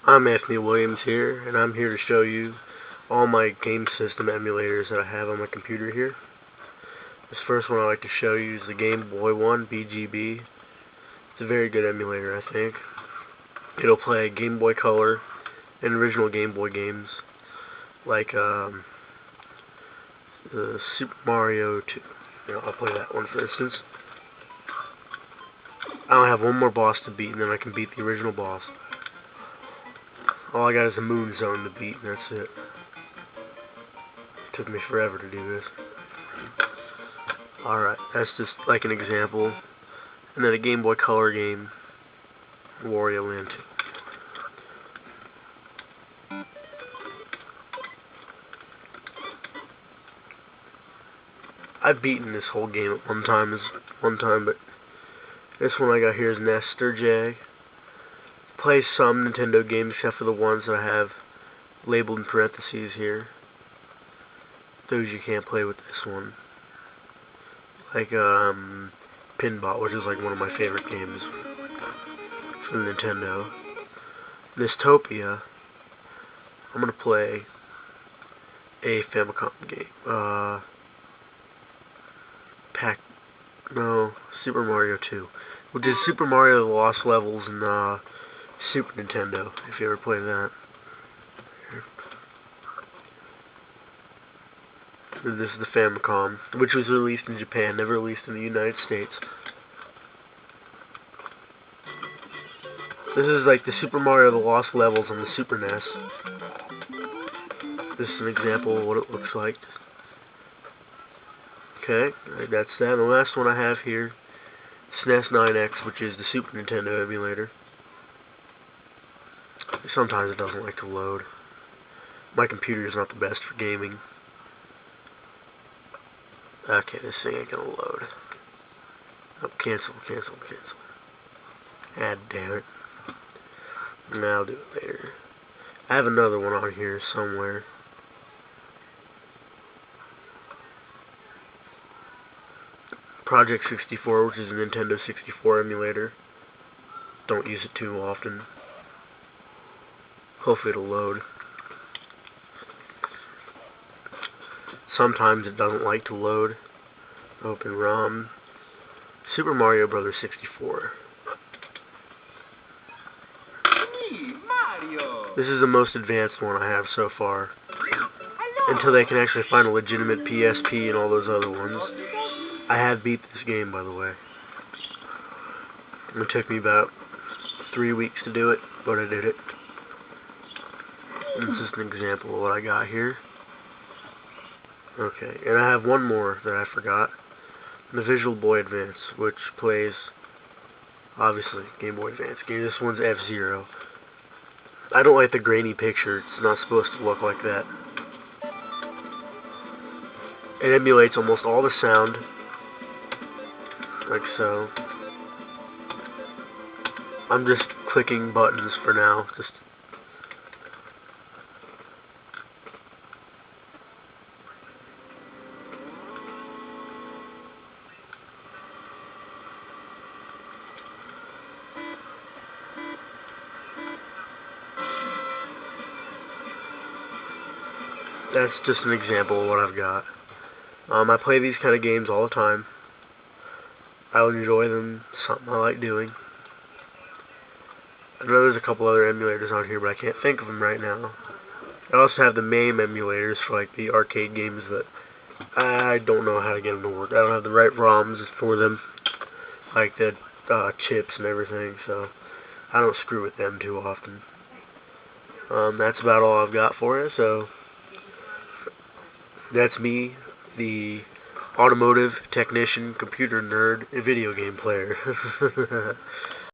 I'm Anthony Williams here, and I'm here to show you all my game system emulators that I have on my computer here. This first one I'd like to show you is the Game Boy one, BGB. It's a very good emulator, I think. It'll play Game Boy Color and original Game Boy games, like the Super Mario 2. I'll play that one for instance. I only have one more boss to beat, and then I can beat the original boss. All I got is a moon zone to beat, and that's it. Took me forever to do this. Alright, that's just like an example. And then a Game Boy Color game, Wario Land 2. I've beaten this whole game at one time, but this one I got here is Nestor J. Plays some Nintendo games except for the ones that I have labeled in parentheses here. Those you can't play with this one. Like Pinball, which is like one of my favorite games for the Nintendo. Nestopia, I'm gonna play a Famicom game. Super Mario 2, which is Super Mario: The Lost Levels in Super Nintendo, if you ever played that. This is the Famicom, which was released in Japan, never released in the United States. This is like the Super Mario: The Lost Levels on the Super NES. This is an example of what it looks like. Okay, that's that. And the last one I have here, SNES 9X, which is the Super Nintendo emulator. Sometimes it doesn't like to load. My computer is not the best for gaming. Okay, this thing ain't gonna load. Oh, cancel. Ah, damn it. I'll do it later. I have another one on here somewhere. Project 64, which is a Nintendo 64 emulator. Don't use it too often. Hopefully it'll load. Sometimes it doesn't like to load. Open ROM. Super Mario Bros. 64. This is the most advanced one I have so far. Until they can actually find a legitimate PSP and all those other ones. I have beat this game, by the way. It took me about 3 weeks to do it, but I did it. This is an example of what I got here. Okay, and I have one more that I forgot. The Visual Boy Advance, which plays, obviously, Game Boy Advance game. This one's F-Zero. I don't like the grainy picture. It's not supposed to look like that. It emulates almost all the sound, like so. I'm just clicking buttons for now. That's just an example of what I've got. I play these kind of games all the time. I enjoy them. Something I like doing. I know there's a couple other emulators on here, but I can't think of them right now. I also have the MAME emulators for like the arcade games that I don't know how to get them to work. I don't have the right ROMs for them, like the chips and everything, so I don't screw with them too often. That's about all I've got for you, so that's me, the automotive technician, computer nerd, and video game player.